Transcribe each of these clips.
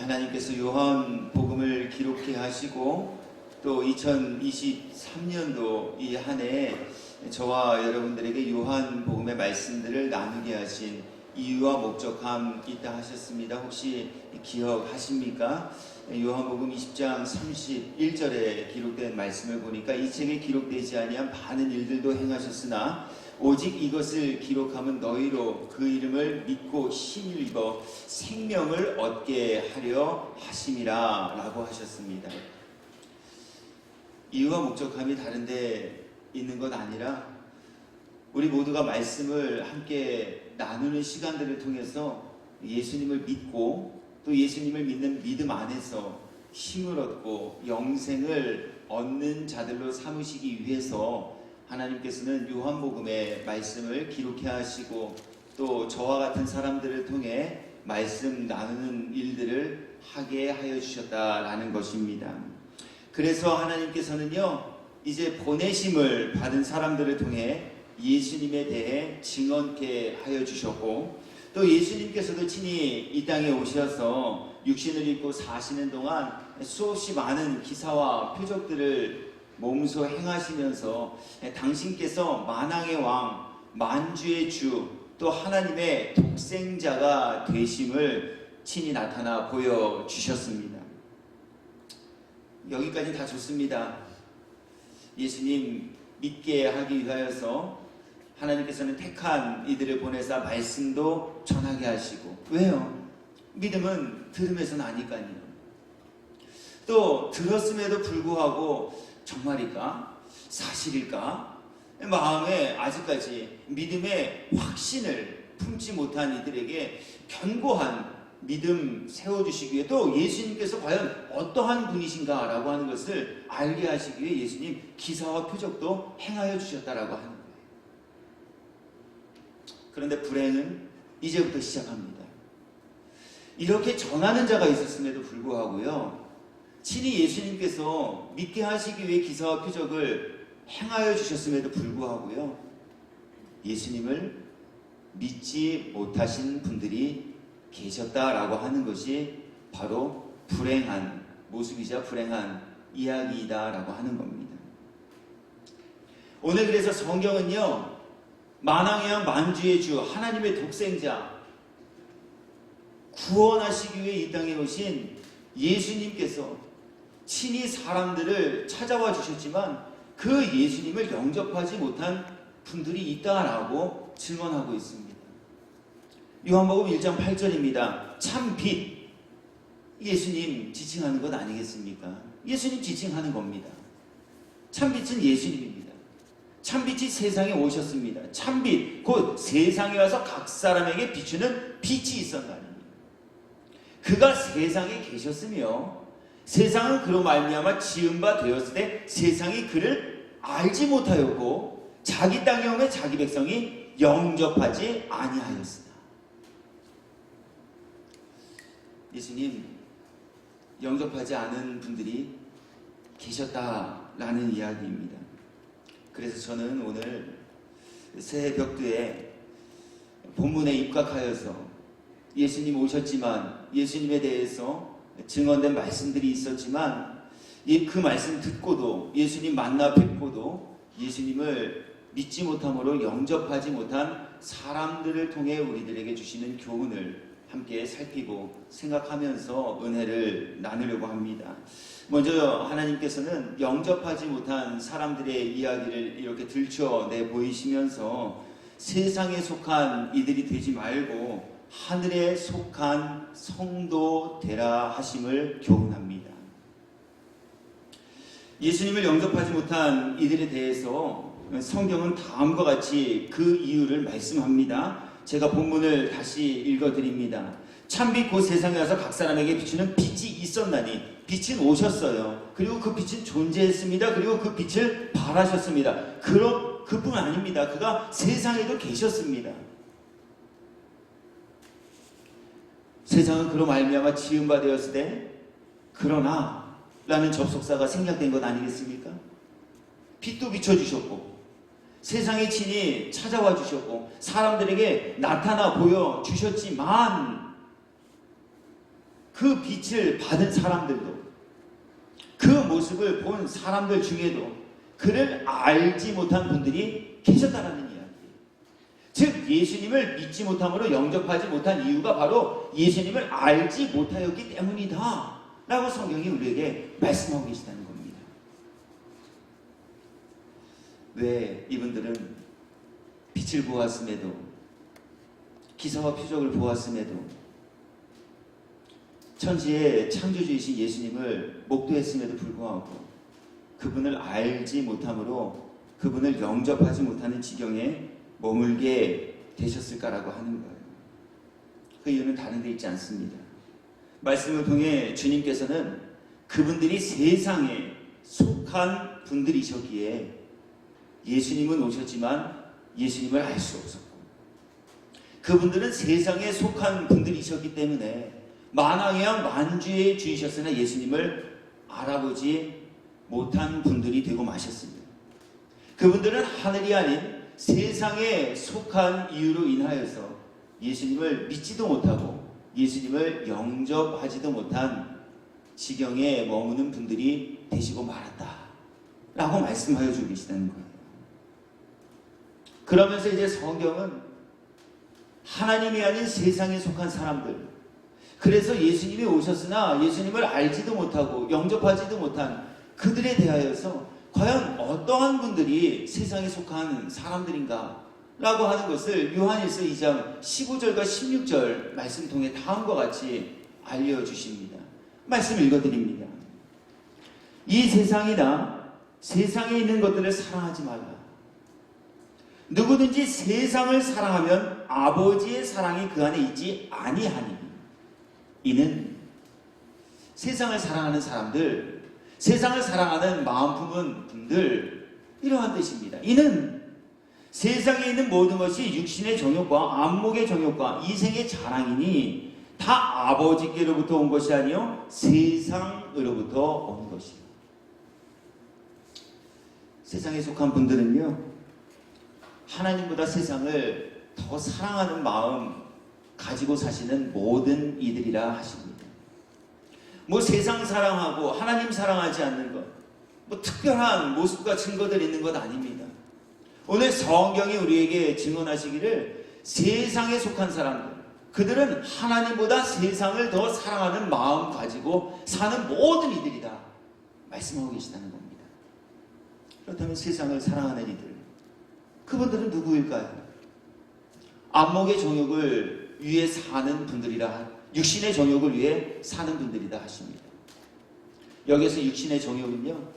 하나님께서 요한복음을 기록해 하시고 또 2023년도 이 한 해 저와 여러분들에게 요한복음의 말씀들을 나누게 하신 이유와 목적함 있다 하셨습니다. 혹시 기억하십니까? 요한복음 20장 31절에 기록된 말씀을 보니까 이 책에 기록되지 아니한 많은 일들도 행하셨으나 오직 이것을 기록하면 너희로 그 이름을 믿고 힘을 입어 생명을 얻게 하려 하심이라 라고 하셨습니다. 이유와 목적함이 다른데 있는 것 아니라 우리 모두가 말씀을 함께 나누는 시간들을 통해서 예수님을 믿고 또 예수님을 믿는 믿음 안에서 힘을 얻고 영생을 얻는 자들로 삼으시기 위해서 하나님께서는 요한복음의 말씀을 기록해 하시고 또 저와 같은 사람들을 통해 말씀 나누는 일들을 하게 하여 주셨다라는 것입니다. 그래서 하나님께서는요, 이제 보내심을 받은 사람들을 통해 예수님에 대해 증언케 하여 주셨고 또 예수님께서도 친히 이 땅에 오셔서 육신을 입고 사시는 동안 수없이 많은 기사와 표적들을 몸소 행하시면서 당신께서 만왕의 왕, 만주의 주, 또 하나님의 독생자가 되심을 친히 나타나 보여주셨습니다. 여기까지 다 좋습니다. 예수님 믿게 하기 위하여서 하나님께서는 택한 이들을 보내사 말씀도 전하게 하시고, 왜요? 믿음은 들음에서 나니까요. 또 들었음에도 불구하고 정말일까? 사실일까? 마음에 아직까지 믿음의 확신을 품지 못한 이들에게 견고한 믿음 세워주시기 위해 또 예수님께서 과연 어떠한 분이신가 라고 하는 것을 알게 하시기 위해 예수님 기사와 표적도 행하여 주셨다라고 하는 거예요. 그런데 불행은 이제부터 시작합니다. 이렇게 전하는 자가 있었음에도 불구하고요, 친히 예수님께서 믿게 하시기 위해 기사와 표적을 행하여 주셨음에도 불구하고요, 예수님을 믿지 못하신 분들이 계셨다라고 하는 것이 바로 불행한 모습이자 불행한 이야기이다라고 하는 겁니다. 오늘 그래서 성경은요, 만왕의 왕 만주의 주 하나님의 독생자 구원하시기 위해 이 땅에 오신 예수님께서 친히 사람들을 찾아와 주셨지만 그 예수님을 영접하지 못한 분들이 있다라고 증언하고 있습니다. 요한복음 1장 8절입니다. 참 빛, 예수님 지칭하는 것 아니겠습니까? 예수님 지칭하는 겁니다. 참 빛은 예수님입니다. 참 빛이 세상에 오셨습니다. 참 빛, 곧 세상에 와서 각 사람에게 비추는 빛이 있었나니 그가 세상에 계셨으며 세상은 그로 말미암아 지은 바 되었을 때 세상이 그를 알지 못하였고 자기 땅에 오매 자기 백성이 영접하지 아니하였으나. 예수님 영접하지 않은 분들이 계셨다라는 이야기입니다. 그래서 저는 오늘 새벽도에 본문에 입각하여서 예수님 오셨지만 예수님에 대해서 증언된 말씀들이 있었지만 그 말씀 듣고도 예수님 만나 뵙고도 예수님을 믿지 못함으로 영접하지 못한 사람들을 통해 우리들에게 주시는 교훈을 함께 살피고 생각하면서 은혜를 나누려고 합니다. 먼저 하나님께서는 영접하지 못한 사람들의 이야기를 이렇게 들춰내 보이시면서 세상에 속한 이들이 되지 말고 하늘에 속한 성도 되라 하심을 교훈합니다. 예수님을 영접하지 못한 이들에 대해서 성경은 다음과 같이 그 이유를 말씀합니다. 제가 본문을 다시 읽어드립니다. 참빛 곧 세상에 와서 각 사람에게 비추는 빛이 있었나니 빛은 오셨어요. 그리고 그 빛은 존재했습니다. 그리고 그 빛을 발하셨습니다. 그뿐 아닙니다. 그가 세상에도 계셨습니다. 세상은 그로 말미암아 지은 바 되었을 때 그러나 라는 접속사가 생략된 것 아니겠습니까? 빛도 비춰주셨고 세상에 친히 찾아와 주셨고 사람들에게 나타나 보여주셨지만 그 빛을 받은 사람들도, 그 모습을 본 사람들 중에도 그를 알지 못한 분들이 계셨다라는 이야기예요. 즉 예수님을 믿지 못함으로 영접하지 못한 이유가 바로 예수님을 알지 못하였기 때문이다 라고 성경이 우리에게 말씀하고 계시다는 겁니다. 왜 이분들은 빛을 보았음에도, 기사와 표적을 보았음에도, 천지의 창조주이신 예수님을 목도했음에도 불구하고 그분을 알지 못함으로 그분을 영접하지 못하는 지경에 머물게 되셨을까라고 하는 거예요. 그 이유는 다른 데 있지 않습니다. 말씀을 통해 주님께서는 그분들이 세상에 속한 분들이셨기에 예수님은 오셨지만 예수님을 알 수 없었고, 그분들은 세상에 속한 분들이셨기 때문에 만왕의 만주의 주이셨으나 예수님을 알아보지 못한 분들이 되고 마셨습니다. 그분들은 하늘이 아닌 세상에 속한 이유로 인하여서 예수님을 믿지도 못하고 예수님을 영접하지도 못한 지경에 머무는 분들이 되시고 말았다 라고 말씀하여 주고 계시다는 거예요. 그러면서 이제 성경은 하나님이 아닌 세상에 속한 사람들, 그래서 예수님이 오셨으나 예수님을 알지도 못하고 영접하지도 못한 그들에 대하여서 과연 어떠한 분들이 세상에 속한 사람들인가 라고 하는 것을 요한일서 2장 15절과 16절 말씀 통해 다음과 같이 알려주십니다. 말씀 읽어드립니다. 이 세상이나 세상에 있는 것들을 사랑하지 말라. 누구든지 세상을 사랑하면 아버지의 사랑이 그 안에 있지 아니하니. 이는 세상을 사랑하는 사람들, 세상을 사랑하는 마음 품은 분들, 이러한 뜻입니다. 이는 세상에 있는 모든 것이 육신의 정욕과 안목의 정욕과 이생의 자랑이니 다 아버지께로부터 온 것이 아니요 세상으로부터 온 것이요. 세상에 속한 분들은요, 하나님보다 세상을 더 사랑하는 마음 가지고 사시는 모든 이들이라 하십니다. 뭐 세상 사랑하고 하나님 사랑하지 않는 것, 뭐 특별한 모습과 증거들 있는 것 아닙니다. 오늘 성경이 우리에게 증언하시기를 세상에 속한 사람들, 그들은 하나님보다 세상을 더 사랑하는 마음 가지고 사는 모든 이들이다 말씀하고 계시다는 겁니다. 그렇다면 세상을 사랑하는 이들, 그분들은 누구일까요? 안목의 정욕을 위해 사는 분들이라, 육신의 정욕을 위해 사는 분들이다 하십니다. 여기서 육신의 정욕은요,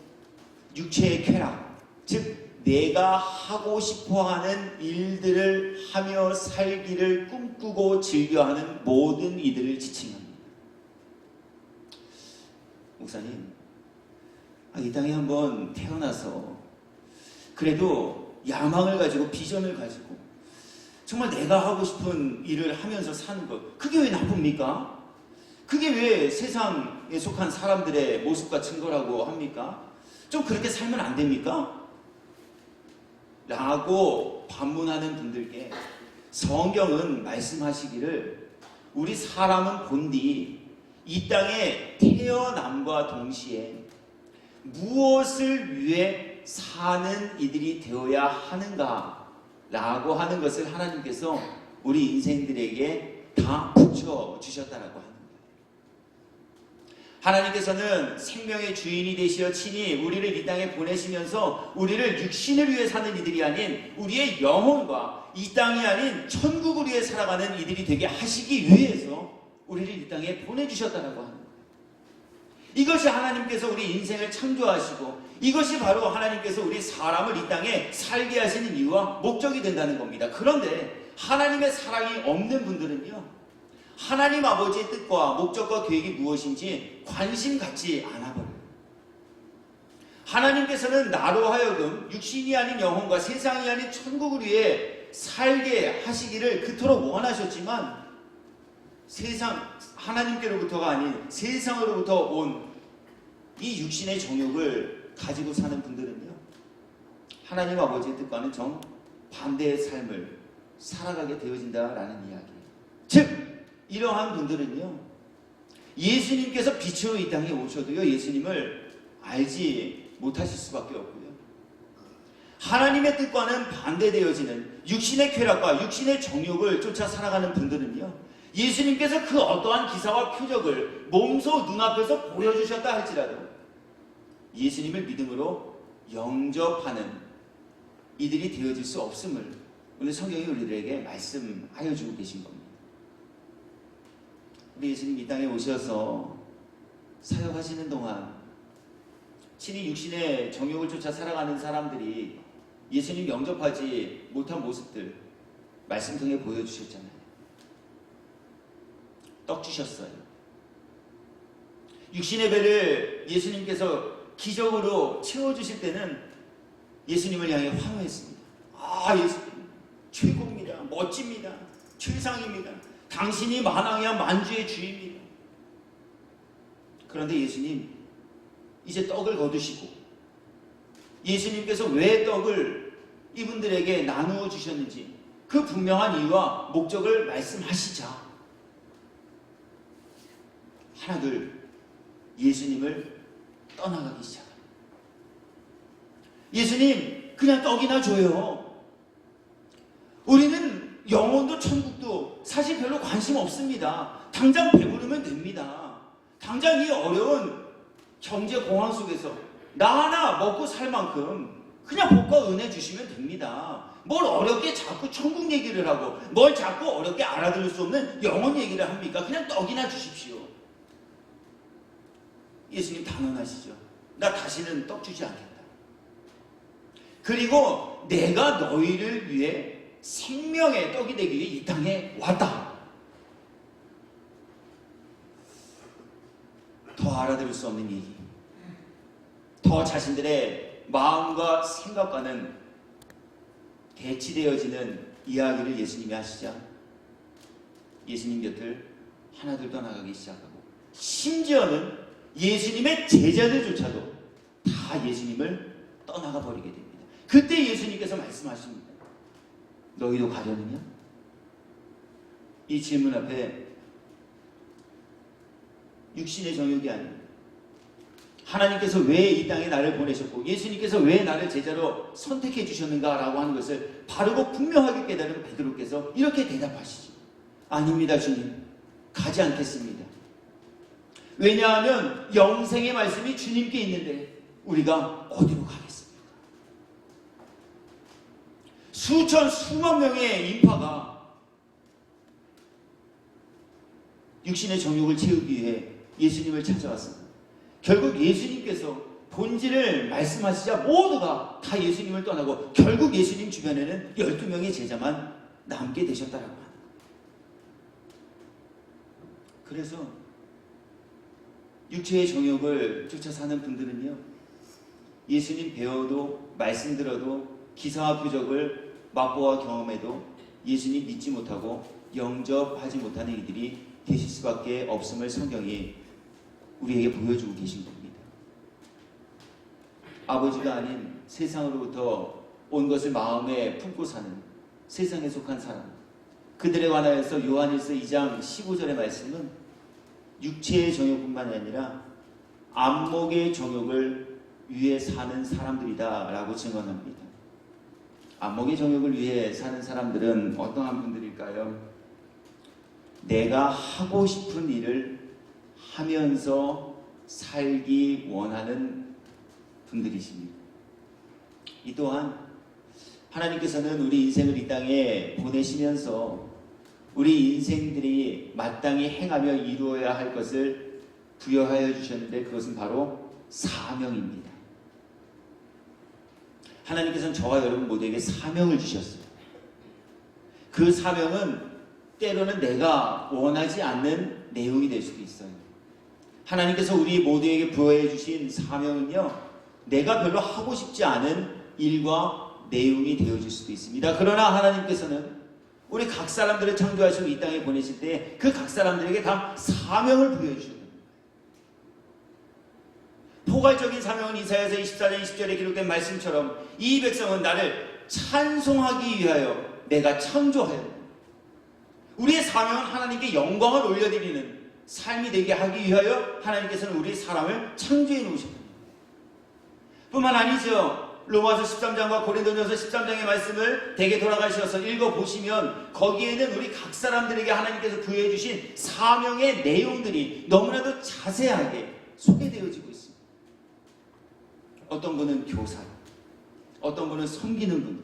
육체의 쾌락, 즉 내가 하고 싶어하는 일들을 하며 살기를 꿈꾸고 즐겨하는 모든 이들을 지칭합니다. 목사님, 이 땅에 한번 태어나서 그래도 야망을 가지고 비전을 가지고 정말 내가 하고 싶은 일을 하면서 사는 것, 그게 왜 나쁩니까? 그게 왜 세상에 속한 사람들의 모습과 증거라고 합니까? 좀 그렇게 살면 안 됩니까? 라고 반문하는 분들께 성경은 말씀하시기를 우리 사람은 본디 이 땅에 태어남과 동시에 무엇을 위해 사는 이들이 되어야 하는가 라고 하는 것을 하나님께서 우리 인생들에게 다 붙여주셨다라고 하는 거예요. 하나님께서는 생명의 주인이 되시어 친히 우리를 이 땅에 보내시면서 우리를 육신을 위해 사는 이들이 아닌 우리의 영혼과 이 땅이 아닌 천국을 위해 살아가는 이들이 되게 하시기 위해서 우리를 이 땅에 보내주셨다라고 하는 거예요. 이것이 하나님께서 우리 인생을 창조하시고 이것이 바로 하나님께서 우리 사람을 이 땅에 살게 하시는 이유와 목적이 된다는 겁니다. 그런데 하나님의 사랑이 없는 분들은요, 하나님 아버지의 뜻과 목적과 계획이 무엇인지 관심 갖지 않아버려요. 하나님께서는 나로 하여금 육신이 아닌 영혼과 세상이 아닌 천국을 위해 살게 하시기를 그토록 원하셨지만 하나님께로부터가 아닌 세상으로부터 온 이 육신의 정욕을 가지고 사는 분들은요, 하나님 아버지의 뜻과는 정반대의 삶을 살아가게 되어진다라는 이야기예요. 즉 이러한 분들은요, 예수님께서 빛으로 이 땅에 오셔도요, 예수님을 알지 못하실 수밖에 없고요. 하나님의 뜻과는 반대되어지는 육신의 쾌락과 육신의 정욕을 쫓아 살아가는 분들은요, 예수님께서 그 어떠한 기사와 표적을 몸소 눈앞에서 보여주셨다 할지라도 예수님을 믿음으로 영접하는 이들이 되어질 수 없음을 오늘 성경이 우리들에게 말씀하여 주고 계신 겁니다. 우리 예수님 이 땅에 오셔서 사역하시는 동안 친히 육신의 정욕을 쫓아 살아가는 사람들이 예수님 영접하지 못한 모습들 말씀 통해 보여주셨잖아요. 떡 주셨어요. 육신의 배를 예수님께서 기적으로 채워주실 때는 예수님을 향해 환호했습니다. 아, 예수님 최고입니다. 멋집니다. 최상입니다. 당신이 만왕이야 만주의 주입니다. 그런데 예수님 이제 떡을 거두시고 예수님께서 왜 떡을 이분들에게 나누어 주셨는지 그 분명한 이유와 목적을 말씀하시자 하나둘 예수님을 떠나가기 시작합니다. 예수님 그냥 떡이나 줘요. 우리는 영혼도 천국도 사실 별로 관심 없습니다. 당장 배부르면 됩니다. 당장 이 어려운 경제 공황 속에서 나 하나 먹고 살 만큼 그냥 복과 은혜 주시면 됩니다. 뭘 어렵게 자꾸 천국 얘기를 하고 뭘 자꾸 어렵게 알아들을 수 없는 영혼 얘기를 합니까? 그냥 떡이나 주십시오. 예수님 단언하시죠. 나 다시는 떡 주지 않겠다. 그리고 내가 너희를 위해 생명의 떡이 되기 위해 이 땅에 왔다. 더 알아들을 수 없는 얘기, 더 자신들의 마음과 생각과는 대치되어지는 이야기를 예수님이 하시자 예수님 곁을 하나둘 떠나가기 시작하고 심지어는 예수님의 제자들조차도 다 예수님을 떠나가 버리게 됩니다. 그때 예수님께서 말씀하십니다. 너희도 가려느냐? 이 질문 앞에 육신의 정욕이 아닌 하나님께서 왜 이 땅에 나를 보내셨고 예수님께서 왜 나를 제자로 선택해 주셨는가라고 하는 것을 바르고 분명하게 깨달은 베드로께서 이렇게 대답하시죠. 아닙니다 주님, 가지 않겠습니다. 왜냐하면 영생의 말씀이 주님께 있는데 우리가 어디로 가겠습니까? 수천 수만 명의 인파가 육신의 정욕을 채우기 위해 예수님을 찾아왔습니다. 결국 예수님께서 본질을 말씀하시자 모두가 다 예수님을 떠나고 결국 예수님 주변에는 12명의 제자만 남게 되셨다라고 합니다. 그래서 육체의 정욕을 쫓아 사는 분들은요, 예수님 배워도 말씀 들어도 기사와 표적을 맛보아 경험해도 예수님 믿지 못하고 영접하지 못하는 이들이 되실 수밖에 없음을 성경이 우리에게 보여주고 계신 겁니다. 아버지가 아닌 세상으로부터 온 것을 마음에 품고 사는 세상에 속한 사람, 그들에 관하여서 요한일서 2장 15절의 말씀은 육체의 정욕뿐만 아니라 안목의 정욕을 위해 사는 사람들이다 라고 증언합니다. 안목의 정욕을 위해 사는 사람들은 어떠한 분들일까요? 내가 하고 싶은 일을 하면서 살기 원하는 분들이십니다. 이 또한 하나님께서는 우리 인생을 이 땅에 보내시면서 우리 인생들이 마땅히 행하며 이루어야 할 것을 부여하여 주셨는데 그것은 바로 사명입니다. 하나님께서는 저와 여러분 모두에게 사명을 주셨어요. 그 사명은 때로는 내가 원하지 않는 내용이 될 수도 있어요. 하나님께서 우리 모두에게 부여해 주신 사명은요, 내가 별로 하고 싶지 않은 일과 내용이 되어질 수도 있습니다. 그러나 하나님께서는 우리 각 사람들을 창조하시고 이 땅에 보내실 때 그 각 사람들에게 다 사명을 부여해 주셨습니다. 포괄적인 사명은 이사야서 24장 20절에 기록된 말씀처럼 이 백성은 나를 찬송하기 위하여 내가 창조하였다. 우리의 사명은 하나님께 영광을 올려드리는 삶이 되게 하기 위하여 하나님께서는 우리 사람을 창조해 놓으셨다. 뿐만 아니죠. 로마서 13장과 고린도전서 13장의 말씀을 대개 돌아가셔서 읽어보시면 거기에는 우리 각 사람들에게 하나님께서 부여해 주신 사명의 내용들이 너무나도 자세하게 소개되어지고 있습니다. 어떤 분은 교사, 어떤 분은 섬기는 분,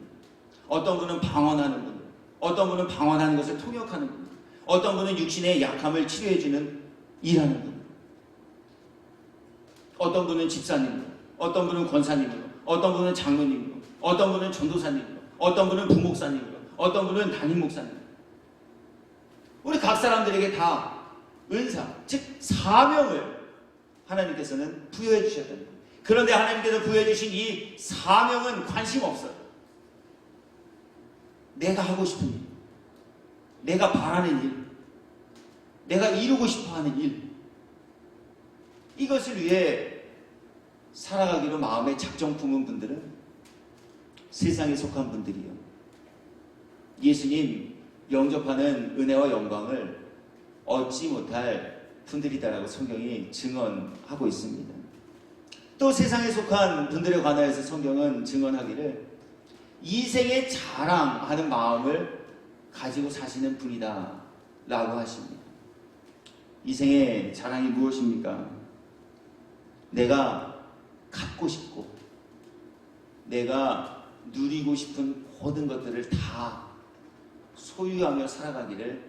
어떤 분은 방언하는 분, 어떤 분은 방언하는 것을 통역하는 분, 어떤 분은 육신의 약함을 치료해주는 일하는 분, 어떤 분은 집사님으로, 어떤 분은 권사님으로, 어떤 분은 장로님으로, 어떤 분은 전도사님으로, 어떤 분은 부목사님으로, 어떤 분은 담임 목사님으로. 우리 각 사람들에게 다 은사, 즉 사명을 하나님께서는 부여해 주셨다는 거예요. 그런데 하나님께서 부여해 주신 이 사명은 관심 없어요. 내가 하고 싶은 일, 내가 바라는 일, 내가 이루고 싶어하는 일, 이것을 위해 살아가기로 마음에 작정 품은 분들은 세상에 속한 분들이요, 예수님 영접하는 은혜와 영광을 얻지 못할 분들이다라고 성경이 증언하고 있습니다. 또 세상에 속한 분들에 관하여서 성경은 증언하기를 이생의 자랑하는 마음을 가지고 사시는 분이다 라고 하십니다. 이생의 자랑이 무엇입니까? 내가 갖고 싶고 내가 누리고 싶은 모든 것들을 다 소유하며 살아가기를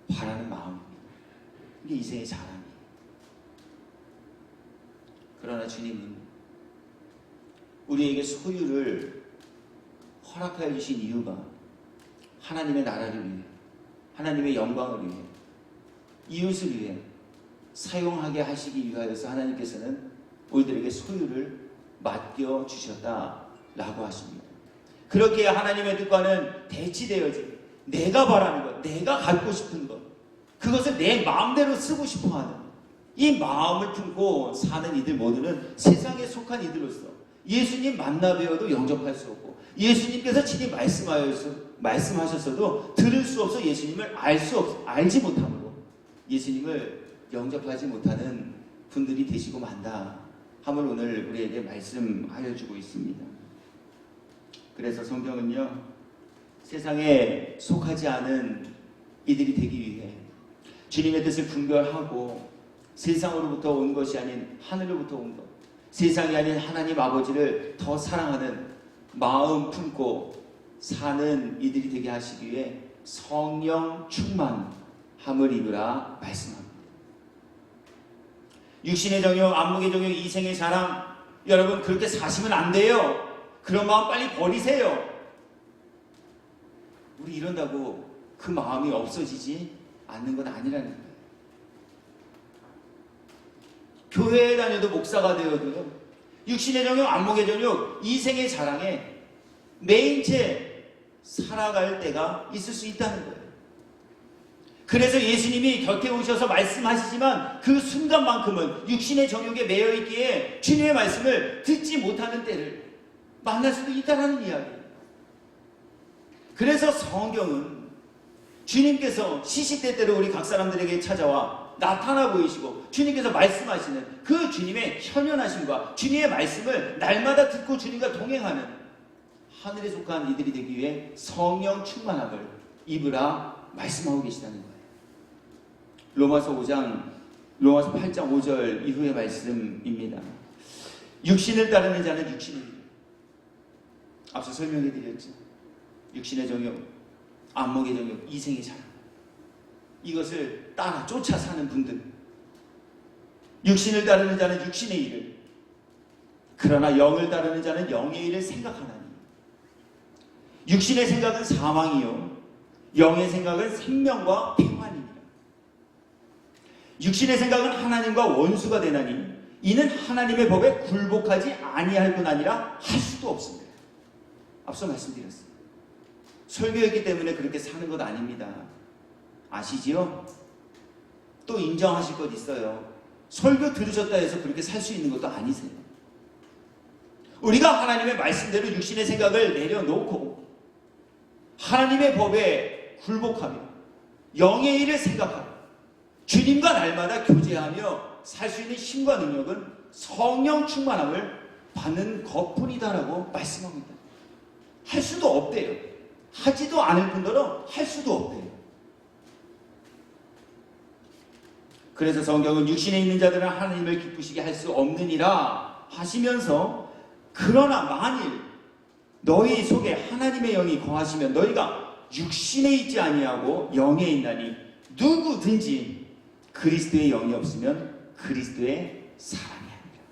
바라는 마음입니다. 이게 이생의 자랑이에요. 그러나 주님은 우리에게 소유를 허락하여 주신 이유가 하나님의 나라를 위해, 하나님의 영광을 위해, 이웃을 위해 사용하게 하시기 위하여서 하나님께서는 우리들에게 소유를 맡겨주셨다라고 하십니다. 그렇게 하나님의 뜻과는 대치되어진 내가 바라는 것, 내가 갖고 싶은 것, 그것을 내 마음대로 쓰고 싶어하는 이 마음을 품고 사는 이들 모두는 세상에 속한 이들로서 예수님 만나 뵈어도 영접할 수 없고, 예수님께서 친히 말씀하셨어도 들을 수 없어 예수님을 알지 못함으로 예수님을 영접하지 못하는 분들이 되시고 만다 함을 오늘 우리에게 말씀하여 주고 있습니다. 그래서 성경은요, 세상에 속하지 않은 이들이 되기 위해 주님의 뜻을 분별하고 세상으로부터 온 것이 아닌 하늘로부터 온 것, 세상이 아닌 하나님 아버지를 더 사랑하는 마음 품고 사는 이들이 되게 하시기 위해 성령 충만함을 입으라 말씀합니다. 육신의 정욕, 안목의 정욕, 이생의 자랑, 여러분 그렇게 사시면 안 돼요. 그런 마음 빨리 버리세요. 우리 이런다고 그 마음이 없어지지 않는 건 아니라는 거예요. 교회에 다녀도 목사가 되어도요, 육신의 정욕, 안목의 정욕, 이생의 자랑에 매인 채 살아갈 때가 있을 수 있다는 거예요. 그래서 예수님이 곁에 오셔서 말씀하시지만 그 순간만큼은 육신의 정욕에 매여 있기에 주님의 말씀을 듣지 못하는 때를 만날 수도 있다는 이야기예요. 그래서 성경은 주님께서 시시때때로 우리 각 사람들에게 찾아와 나타나 보이시고 주님께서 말씀하시는 그 주님의 현현하심과 주님의 말씀을 날마다 듣고 주님과 동행하는 하늘에 속한 이들이 되기 위해 성령 충만함을 입으라 말씀하고 계시다는 거예요. 로마서 8장 5절 이후의 말씀입니다. 육신을 따르는 자는 육신의 일. 앞서 설명해 드렸죠. 육신의 정욕, 안목의 정욕, 이생의 자랑, 이것을 따라 쫓아 사는 분들, 육신을 따르는 자는 육신의 일을, 그러나 영을 따르는 자는 영의 일을 생각하나니. 육신의 생각은 사망이요 영의 생각은 생명과 평안이니라. 육신의 생각은 하나님과 원수가 되나니 이는 하나님의 법에 굴복하지 아니할 뿐 아니라 할 수도 없습니다. 앞서 말씀드렸어요. 설교했기 때문에 그렇게 사는 것 아닙니다. 아시지요? 또 인정하실 것 있어요. 설교 들으셨다 해서 그렇게 살 수 있는 것도 아니세요. 우리가 하나님의 말씀대로 육신의 생각을 내려놓고 하나님의 법에 굴복하며 영의 일을 생각하며 주님과 날마다 교제하며 살 수 있는 힘과 능력은 성령 충만함을 받는 것뿐이다라고 말씀합니다. 할 수도 없대요. 하지도 않을 뿐더러 할 수도 없대요. 그래서 성경은 육신에 있는 자들은 하나님을 기쁘시게 할 수 없느니라 하시면서, 그러나 만일 너희 속에 하나님의 영이 거하시면 너희가 육신에 있지 아니하고 영에 있나니 누구든지 그리스도의 영이 없으면 그리스도의 사람이 아니라.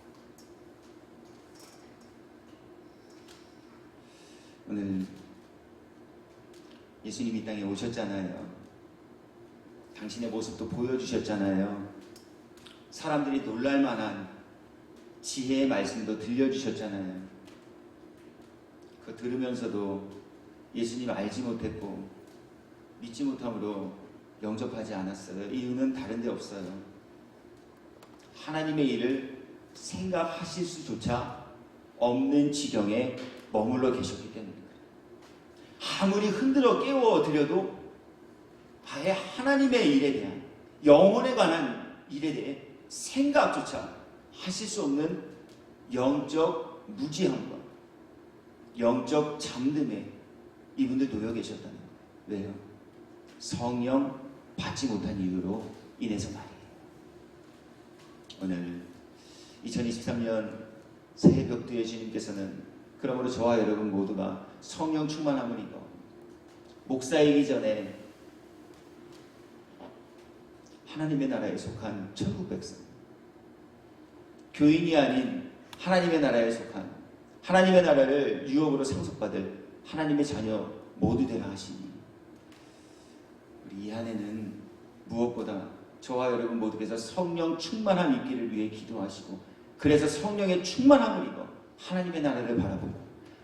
오늘 예수님이 이 땅에 오셨잖아요. 당신의 모습도 보여주셨잖아요. 사람들이 놀랄만한 지혜의 말씀도 들려주셨잖아요. 그거 들으면서도 예수님 알지 못했고 믿지 못함으로 영접하지 않았어요. 이유는 다른 데 없어요. 하나님의 일을 생각하실 수조차 없는 지경에 머물러 계셨기 때문입니다. 아무리 흔들어 깨워드려도 아예 하나님의 일에 대한, 영혼에 관한 일에 대해 생각조차 하실 수 없는 영적 무지함과 영적 잠듦에 이분들 놓여 계셨다는 거예요. 왜요? 성령 받지 못한 이유로 인해서 말이에요. 오늘 2023년 새해 벽두에 주님께서는 그러므로 저와 여러분 모두가 성령 충만함을 입어 목사이기 전에 하나님의 나라에 속한 천국 백성, 교인이 아닌 하나님의 나라에 속한, 하나님의 나라를 유업으로 상속받을 하나님의 자녀 모두 되라 하시니, 우리 이 한해는 무엇보다 저와 여러분 모두께서 성령 충만함 입기를 위해 기도하시고, 그래서 성령의 충만함을 입어 하나님의 나라를 바라보고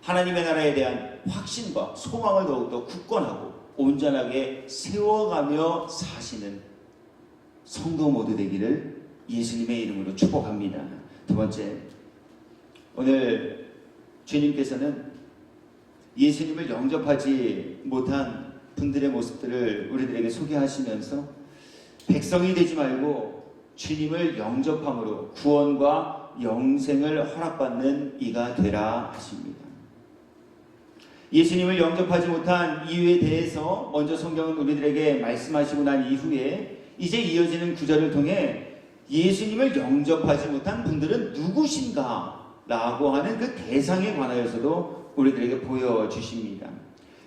하나님의 나라에 대한 확신과 소망을 더욱더 굳건하고 온전하게 세워가며 사시는 성도 모두 되기를 예수님의 이름으로 축복합니다. 두 번째, 오늘 주님께서는 예수님을 영접하지 못한 분들의 모습들을 우리들에게 소개하시면서 백성이 되지 말고 주님을 영접함으로 구원과 영생을 허락받는 이가 되라 하십니다. 예수님을 영접하지 못한 이유에 대해서 먼저 성경은 우리들에게 말씀하시고 난 이후에 이제 이어지는 구절을 통해 예수님을 영접하지 못한 분들은 누구신가? 라고 하는 그 대상에 관하여서도 우리들에게 보여주십니다.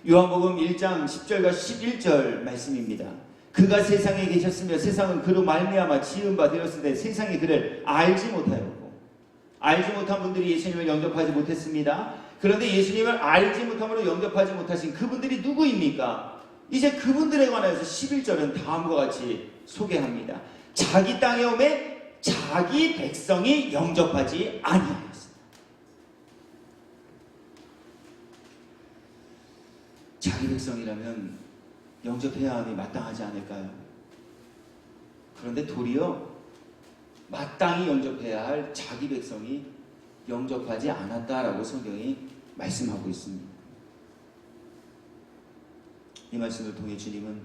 요한복음 1장 10절과 11절 말씀입니다. 그가 세상에 계셨으며 세상은 그로 말미암아 지은 바 되었으되 세상이 그를 알지 못하였고, 알지 못한 분들이 예수님을 영접하지 못했습니다. 그런데 예수님을 알지 못함으로 영접하지 못하신 그분들이 누구입니까? 이제 그분들에 관해서 11절은 다음과 같이 소개합니다. 자기 땅에 오매 자기 백성이 영접하지 아니하였습니다. 자기 백성이라면 영접해야 함이 마땅하지 않을까요? 그런데 도리어 마땅히 영접해야 할 자기 백성이 영접하지 않았다라고 성경이 말씀하고 있습니다. 이 말씀을 통해 주님은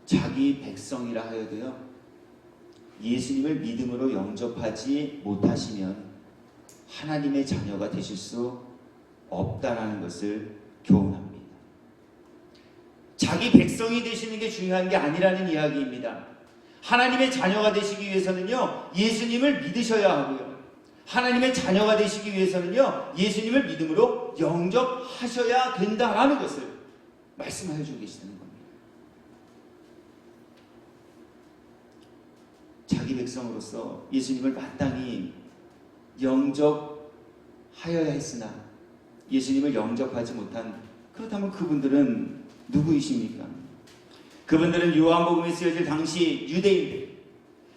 자기 백성이라 하여도요, 예수님을 믿음으로 영접하지 못하시면 하나님의 자녀가 되실 수 없다라는 것을 교훈합니다. 자기 백성이 되시는 게 중요한 게 아니라는 이야기입니다. 하나님의 자녀가 되시기 위해서는요, 예수님을 믿으셔야 하고요, 하나님의 자녀가 되시기 위해서는요, 예수님을 믿음으로 영접하셔야 된다라는 것을 말씀해 주고 계시는 겁니다. 자기 백성으로서 예수님을 마땅히 영접하여야 했으나 예수님을 영접하지 못한, 그렇다면 그분들은 누구이십니까? 그분들은 요한복음에 쓰여질 당시 유대인들,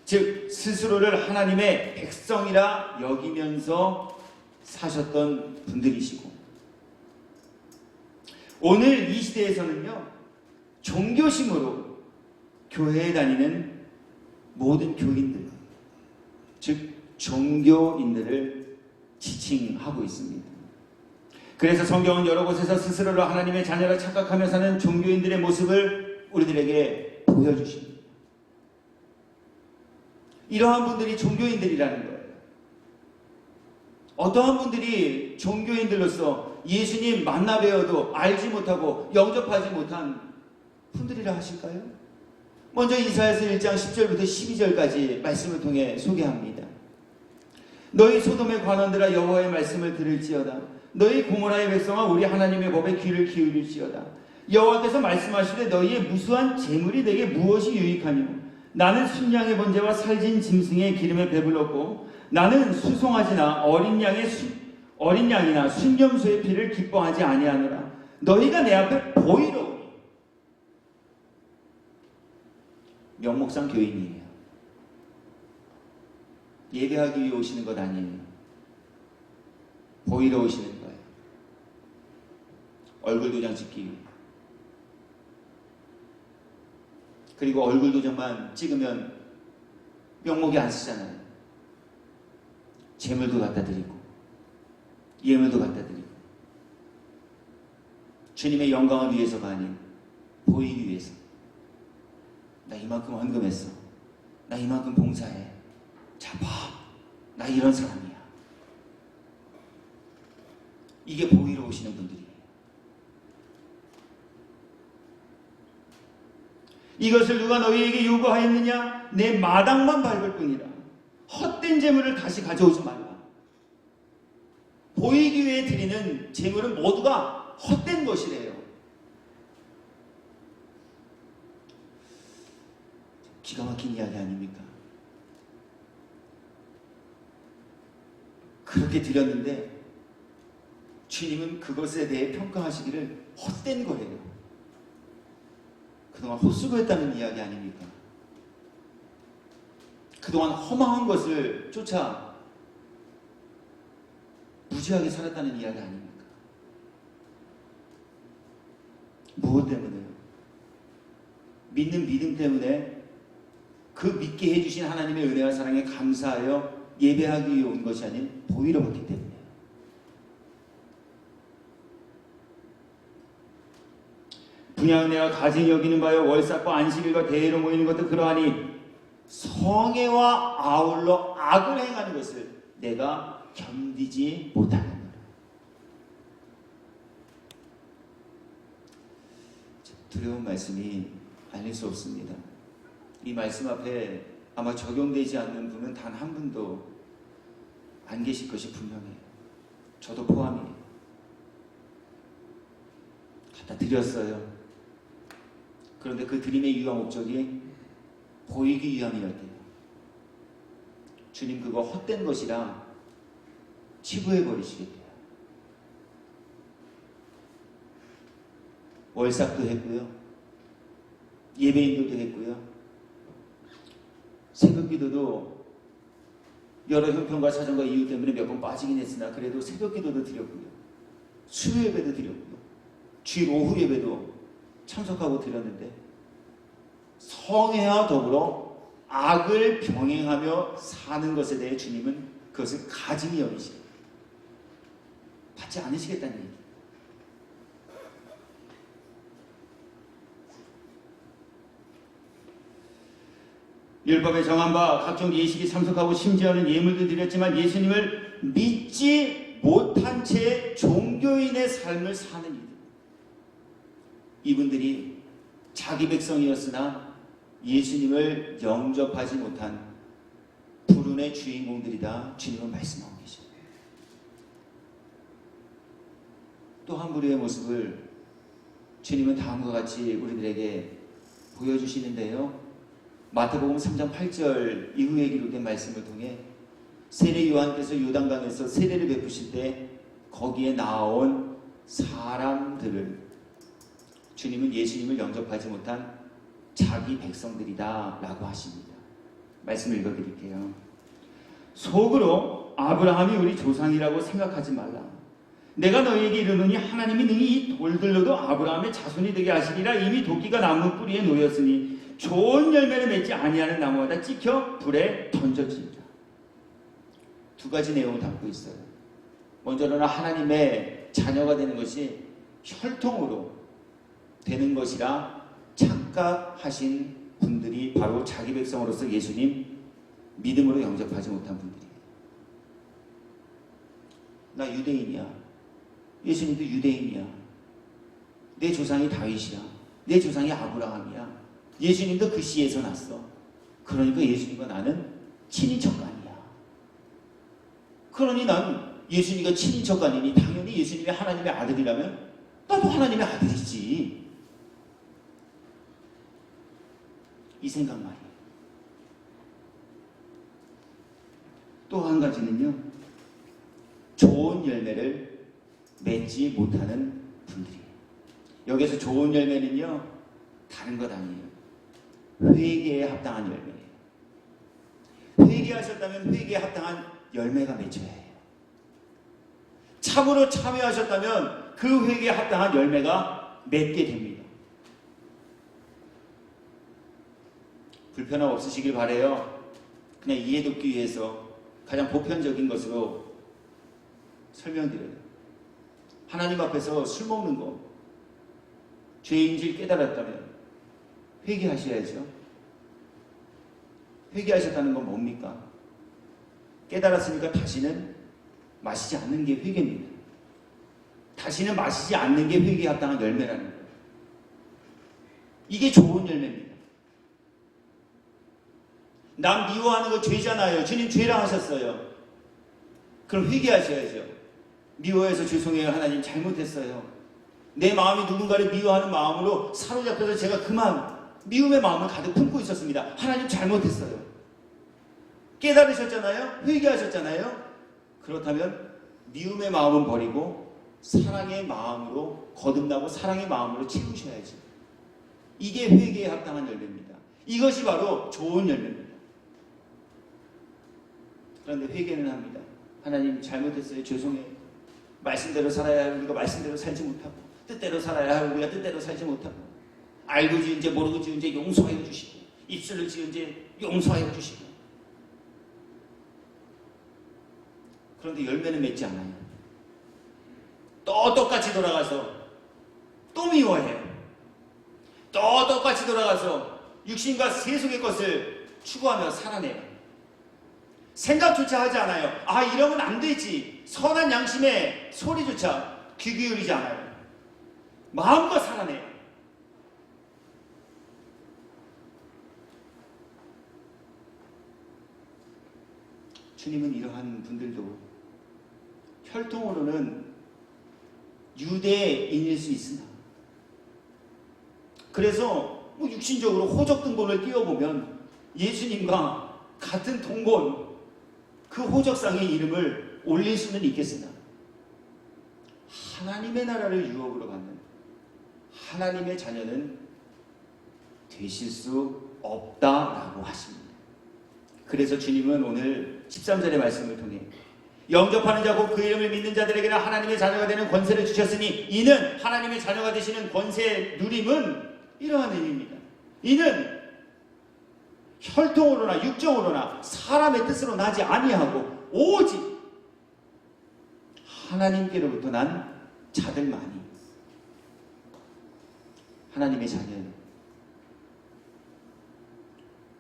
즉 스스로를 하나님의 백성이라 여기면서 사셨던 분들이시고, 오늘 이 시대에서는요, 종교심으로 교회에 다니는 모든 교인들, 즉 종교인들을 지칭하고 있습니다. 그래서 성경은 여러 곳에서 스스로를 하나님의 자녀라 착각하며 사는 종교인들의 모습을 우리들에게 보여주십니다. 이러한 분들이 종교인들이라는 거예요. 어떠한 분들이 종교인들로서 예수님 만나 뵈어도 알지 못하고 영접하지 못한 분들이라 하실까요? 먼저 이사야서 1장 10절부터 12절까지 말씀을 통해 소개합니다. 너희 소돔의 관원들아 여호와의 말씀을 들을지어다. 너희 고모라의 백성아 우리 하나님의 법에 귀를 기울일지어다. 여호와께서 말씀하시되 너희의 무수한 재물이 내게 무엇이 유익하뇨? 나는 순양의 번제와 살진 짐승의 기름에 배불렀고 나는 수송아지나 어린 양이나 순염소의 피를 기뻐하지 아니하노라. 너희가 내 앞에 보이러 오니. 명목상 교인이에요. 예배하기 위해 오시는 것 아니에요. 보이러 오시는 거예요. 얼굴 도장 찍기 위해. 그리고 얼굴 도장만 찍으면 명목이 안 쓰잖아요. 재물도 갖다 드리고 예물도 갖다 드리고 주님의 영광을 위해서가 아닌 보이기 위해서. 나 이만큼 헌금했어. 나 이만큼 봉사해. 자 봐. 나 이런 사람이야. 이게 보이러 오시는 분들이에요. 이것을 누가 너희에게 요구하였느냐? 내 마당만 밟을 뿐이라. 헛된 재물을 다시 가져오지 말라. 보이기 위해 드리는 재물은 모두가 헛된 것이래요. 기가 막힌 이야기 아닙니까? 그렇게 드렸는데 주님은 그것에 대해 평가하시기를 헛된 거예요. 그동안 헛수고했다는 이야기 아닙니까? 그동안 허망한 것을 쫓아 무지하게 살았다는 이야기 아닙니까? 무엇 때문에요? 믿는 믿음 때문에 그 믿게 해주신 하나님의 은혜와 사랑에 감사하여 예배하기 위해 온 것이 아닌 보이러 왔기 때문에요. 분양은혜와 가증히 여기는 바여 월삭과 안식일과 대회로 모이는 것도 그러하니 성애와 아울러 악을 행하는 것을 내가 견디지 못하느니라. 두려운 말씀이 아닐 수 없습니다. 이 말씀 앞에 아마 적용되지 않는 분은 단 한 분도 안 계실 것이 분명해요. 저도 포함이에요. 갖다 드렸어요. 그런데 그 드림의 유효 목적이 보이기 위함이었대요. 주님 그거 헛된 것이라 치부해버리시겠대요. 월삭도 했고요. 예배인들도 했고요. 새벽기도도 여러 형편과 사정과 이유 때문에 몇 번 빠지긴 했으나 그래도 새벽기도도 드렸고요. 수요예배도 드렸고요. 주일 오후 예배도 참석하고 드렸는데 성애와 더불어 악을 병행하며 사는 것에 대해 주님은 그것을 가증히 여기시고 받지 않으시겠다는 얘기. 율법에 정한 바 각종 예식에 참석하고 심지어는 예물도 드렸지만 예수님을 믿지 못한 채 종교인의 삶을 사는 이들. 이분들이 자기 백성이었으나 예수님을 영접하지 못한 불운의 주인공들이다. 주님은 말씀하고 계십니다. 또 한 부류의 모습을 주님은 다음과 같이 우리들에게 보여주시는데요. 마태복음 3장 8절 이후에 기록된 말씀을 통해 세례 요한께서 요단강에서 세례를 베푸실 때 거기에 나온 사람들을 주님은 예수님을 영접하지 못한 자기 백성들이다 라고 하십니다. 말씀을 읽어드릴게요. 속으로 아브라함이 우리 조상이라고 생각하지 말라. 내가 너희에게 이르노니 하나님이 능히 이 돌들로도 아브라함의 자손이 되게 하시리라. 이미 도끼가 나무 뿌리에 놓였으니 좋은 열매를 맺지 아니하는 나무마다 찍혀 불에 던져지리라. 두 가지 내용을 담고 있어요. 먼저는 하나님의 자녀가 되는 것이 혈통으로 되는 것이라 착각하신 분들이 바로 자기 백성으로서 예수님 믿음으로 영접하지 못한 분들이에요. 나 유대인이야. 예수님도 유대인이야. 내 조상이 다윗이야. 내 조상이 아브라함이야. 예수님도 그 씨에서 났어. 그러니까 예수님과 나는 친인척간이야. 그러니 난 예수님과 친인척간이니 당연히 예수님이 하나님의 아들이라면 나도 하나님의 아들이지. 이 생각 말이에요. 또 한 가지는요, 좋은 열매를 맺지 못하는 분들이에요. 여기서 좋은 열매는요, 다른 것 아니에요. 회개에 합당한 열매예요. 회개하셨다면 회개에 합당한 열매가 맺혀야 해요. 참으로 참여하셨다면 그 회개에 합당한 열매가 맺게 됩니다. 불편함 없으시길 바라요. 그냥 이해돋기 위해서 가장 보편적인 것으로 설명드려요. 하나님 앞에서 술 먹는 거 죄인줄 깨달았다면 회개하셔야죠. 회개하셨다는 건 뭡니까? 깨달았으니까 다시는 마시지 않는 게 회개입니다. 다시는 마시지 않는 게 회개에 합당한 열매라는 거예요. 이게 좋은 열매입니다. 남 미워하는 거 죄잖아요. 주님 죄라 하셨어요. 그럼 회개하셔야죠. 미워해서 죄송해요. 하나님 잘못했어요. 내 마음이 누군가를 미워하는 마음으로 사로잡혀서 제가 그만 미움의 마음을 가득 품고 있었습니다. 하나님 잘못했어요. 깨달으셨잖아요. 회개하셨잖아요. 그렇다면 미움의 마음은 버리고 사랑의 마음으로 거듭나고 사랑의 마음으로 채우셔야죠. 이게 회개에 합당한 열매입니다. 이것이 바로 좋은 열매입니다. 그런데 회개는 합니다. 하나님 잘못했어요. 죄송해요. 말씀대로 살아야 할 우리가 말씀대로 살지 못하고, 뜻대로 살아야 할 우리가 뜻대로 살지 못하고, 알고 지은 죄 모르고 지은 죄 용서하여 주시고, 입술을 지은 죄 용서하여 주시고. 그런데 열매는 맺지 않아요. 또 똑같이 돌아가서 또 미워해요. 또 똑같이 돌아가서 육신과 세속의 것을 추구하며 살아내요. 생각조차 하지 않아요. 아, 이러면 안 되지. 선한 양심의 소리조차 귀 기울이지 않아요. 마음껏 살아내요. 주님은 이러한 분들도 혈통으로는 유대인일 수 있으나, 그래서 뭐 육신적으로 호적 등본을 띄워보면 예수님과 같은 동본 그 호적상의 이름을 올릴 수는 있겠으나 하나님의 나라를 유업으로 받는 하나님의 자녀는 되실 수 없다라고 하십니다. 그래서 주님은 오늘 13절의 말씀을 통해 영접하는 자고 그 이름을 믿는 자들에게는 하나님의 자녀가 되는 권세를 주셨으니 이는 하나님의 자녀가 되시는 권세의 누림은 이러한 의미입니다. 이는 혈통으로나 육정으로나 사람의 뜻으로 나지 아니하고 오직 하나님께로부터 난 자들만이 하나님의 자녀는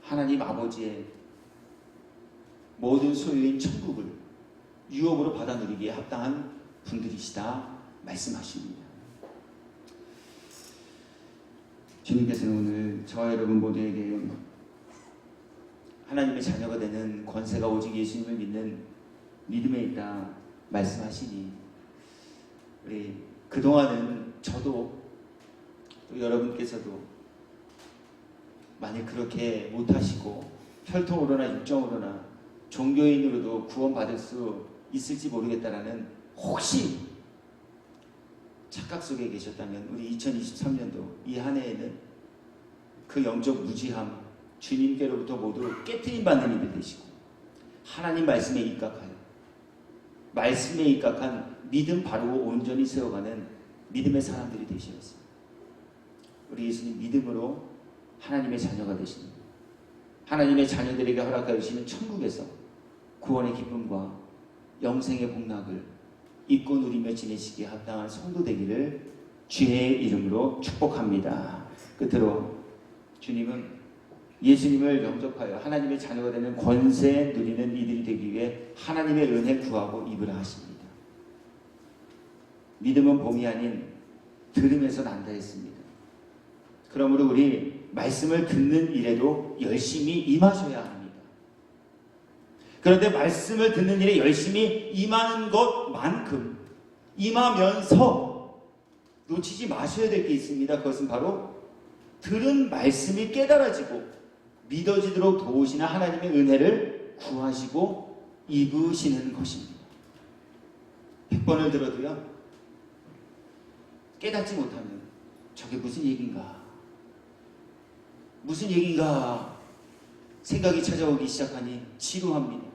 하나님 아버지의 모든 소유인 천국을 유업으로 받아 누리기에 합당한 분들이시다 말씀하십니다. 주님께서는 오늘 저와 여러분 모두에게 하나님의 자녀가 되는 권세가 오직 예수님을 믿는 믿음에 있다 말씀하시니, 우리 그동안은 저도 또 여러분께서도 만약 그렇게 못하시고 혈통으로나 육정으로나 종교인으로도 구원받을 수 있을지 모르겠다라는 혹시 착각 속에 계셨다면 우리 2023년도 이 한 해에는 그 영적 무지함 주님께로부터 모두 깨트림 받는 일이 되시고 하나님 말씀에 입각하여 말씀에 입각한 믿음 바르고 온전히 세워가는 믿음의 사람들이 되시었습니다. 우리 예수님 믿음으로 하나님의 자녀가 되시는, 하나님의 자녀들에게 허락하여 주시는 천국에서 구원의 기쁨과 영생의 복락을 입고 누리며 지내시기에 합당한 성도 되기를 주의 이름으로 축복합니다. 끝으로 주님은 예수님을 영접하여 하나님의 자녀가 되는 권세 누리는 이들이 되기 위해 하나님의 은혜 구하고 입으라 하십니다. 믿음은 봄이 아닌 들음에서 난다 했습니다. 그러므로 우리 말씀을 듣는 일에도 열심히 임하셔야 합니다. 그런데 말씀을 듣는 일에 열심히 임하는 것만큼 임하면서 놓치지 마셔야 될 게 있습니다. 그것은 바로 들은 말씀이 깨달아지고 믿어지도록 도우시는 하나님의 은혜를 구하시고 입으시는 것입니다. 100번을 들어도요, 깨닫지 못하면 저게 무슨 얘기인가? 무슨 얘기인가? 생각이 찾아오기 시작하니 지루합니다.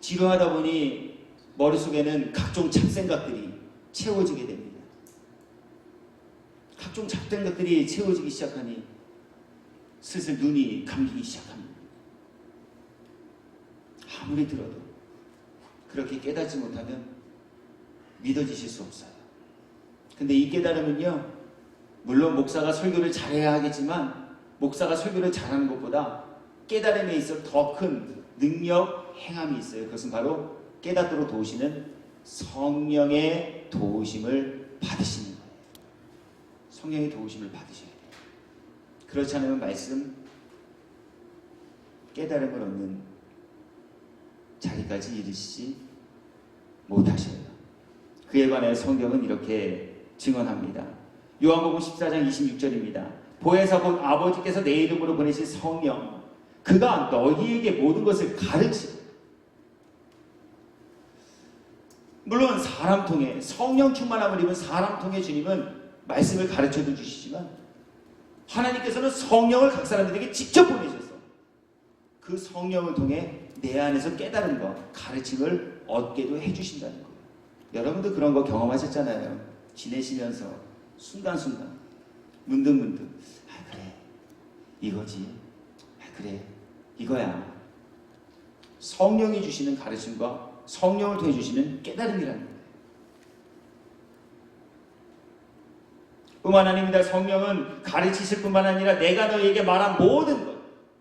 지루하다 보니 머릿속에는 각종 잡생각들이 채워지게 됩니다. 각종 잡생각들이 채워지기 시작하니 슬슬 눈이 감기기 시작합니다. 아무리 들어도 그렇게 깨닫지 못하면 믿어지실 수 없어요. 근데 이 깨달음은요, 물론 목사가 설교를 잘해야 하겠지만 목사가 설교를 잘하는 것보다 깨달음에 있어 더 큰 능력, 행함이 있어요. 그것은 바로 깨닫도록 도우시는 성령의 도우심을 받으시는 거예요. 성령의 도우심을 받으셔야 돼요. 그렇지 않으면 말씀, 깨달음을 얻는 자리까지 이르시지 못하셔요. 그에 관해 성경은 이렇게 증언합니다. 요한복음 14장 26절입니다. 보혜사 곧 아버지께서 내 이름으로 보내신 성령, 그가 너희에게 모든 것을 가르치고, 물론 사람 통해 성령 충만함을 입은 사람 통해 주님은 말씀을 가르쳐도 주시지만 하나님께서는 성령을 각 사람들에게 직접 보내셔서 그 성령을 통해 내 안에서 깨달음과 가르침을 얻게도 해주신다는 거예요. 여러분도 그런 거 경험하셨잖아요. 지내시면서 순간순간 문득문득 그래 이거지, 그래 이거야. 성령이 주시는 가르침과 성령을 통해 주시는 깨달음이라는 거예요. 뿐만 아닙니다. 성령은 가르치실 뿐만 아니라 내가 너희에게 말한 모든 것,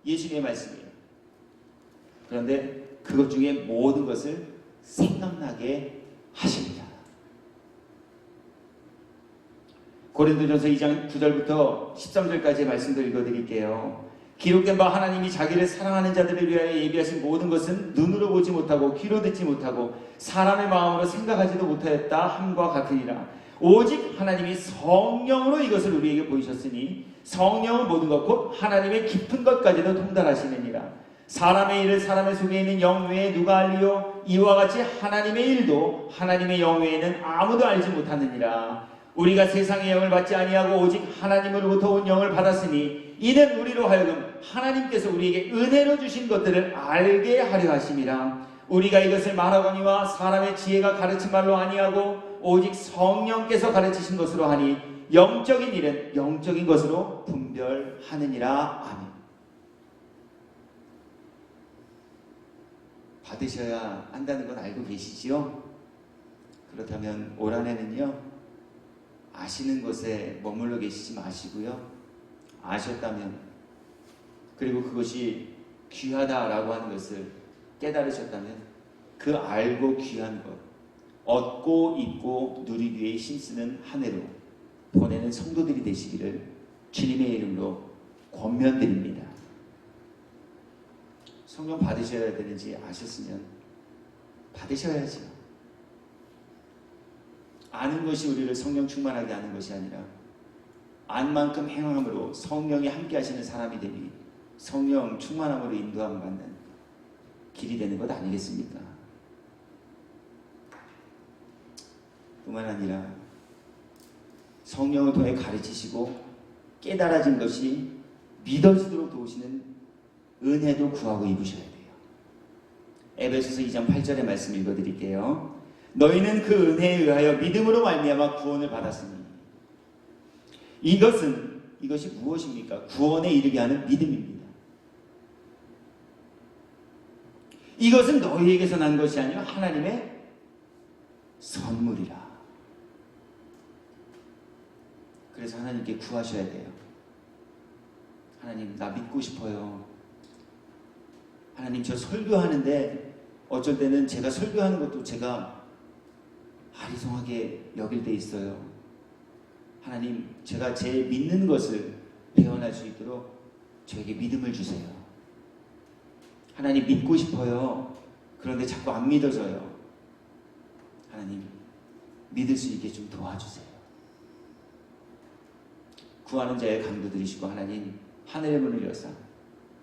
예수님의 말씀이에요. 그런데 그것 중에 모든 것을 생각나게 하십니다. 고린도전서 2장 9절부터 13절까지의 말씀들 읽어드릴게요. 기록된 바 하나님이 자기를 사랑하는 자들을 위하여 예비하신 모든 것은 눈으로 보지 못하고 귀로 듣지 못하고 사람의 마음으로 생각하지도 못하였다 함과 같으니라. 오직 하나님이 성령으로 이것을 우리에게 보이셨으니 성령은 모든 것 곧 하나님의 깊은 것까지도 통달하시느니라. 사람의 일을 사람의 속에 있는 영 외에 누가 알리요? 이와 같이 하나님의 일도 하나님의 영 외에는 아무도 알지 못하느니라. 우리가 세상의 영을 받지 아니하고 오직 하나님으로부터 온 영을 받았으니 이는 우리로 하여금 하나님께서 우리에게 은혜로 주신 것들을 알게 하려 하심이라. 우리가 이것을 말하거니와 사람의 지혜가 가르친 말로 아니하고 오직 성령께서 가르치신 것으로 하니 영적인 일은 영적인 것으로 분별하느니라. 아멘. 받으셔야 한다는 건 알고 계시지요? 그렇다면 올 한해는요, 아시는 것에 머물러 계시지 마시고요, 아셨다면, 그리고 그것이 귀하다라고 하는 것을 깨달으셨다면 그 알고 귀한 것, 얻고 입고 누리기 위해 힘쓰는 한 해로 보내는 성도들이 되시기를 주님의 이름으로 권면드립니다. 성령 받으셔야 되는지 아셨으면 받으셔야죠. 아는 것이 우리를 성령 충만하게 하는 것이 아니라 안 만큼 행함으로 성령이 함께 하시는 사람이 되니 성령 충만함으로 인도함 받는 길이 되는 것 아니겠습니까? 뿐만 아니라 성령을 통해 가르치시고 깨달아진 것이 믿어지도록 도우시는 은혜도 구하고 입으셔야 돼요. 에베소서 2장 8절의 말씀 읽어드릴게요. 너희는 그 은혜에 의하여 믿음으로 말미암아 구원을 받았으니. 이것이 무엇입니까? 구원에 이르게 하는 믿음입니다. 이것은 너희에게서 난 것이 아니라 하나님의 선물이라. 그래서 하나님께 구하셔야 돼요. 하나님, 나 믿고 싶어요. 하나님, 저 설교하는데 어쩔 때는 제가 설교하는 것도 제가 아리송하게 여길 때 있어요. 하나님, 제가 제 믿는 것을 배워날 수 있도록 저에게 믿음을 주세요. 하나님, 믿고 싶어요. 그런데 자꾸 안 믿어져요. 하나님, 믿을 수 있게 좀 도와주세요. 구하는 자의 강도 들이시고 하나님, 하늘의 문을 여사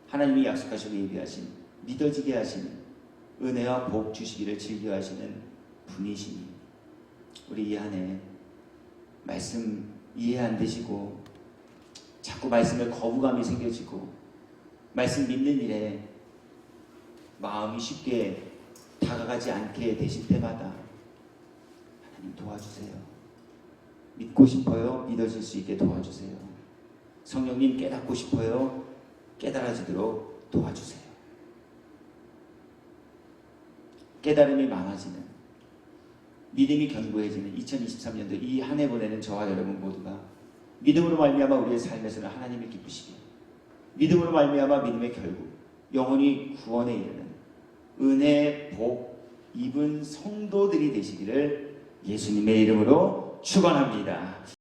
하나님이 약속하시고 예비하신 믿어지게 하시는 은혜와 복 주시기를 즐겨하시는 분이시니 우리 이 안에 말씀 이해 안 되시고 자꾸 말씀에 거부감이 생겨지고 말씀 믿는 일에 마음이 쉽게 다가가지 않게 되실 때마다 하나님 도와주세요. 믿고 싶어요. 믿어질 수 있게 도와주세요. 성령님, 깨닫고 싶어요. 깨달아지도록 도와주세요. 깨달음이 많아지는, 믿음이 견고해지는 2023년도 이 한 해 보내는 저와 여러분 모두가 믿음으로 말미암아 우리의 삶에서는 하나님을 기쁘시게, 믿음으로 말미암아 믿음의 결국 영원히 구원에 이르는 은혜, 복 입은 성도들이 되시기를 예수님의 이름으로 축원합니다.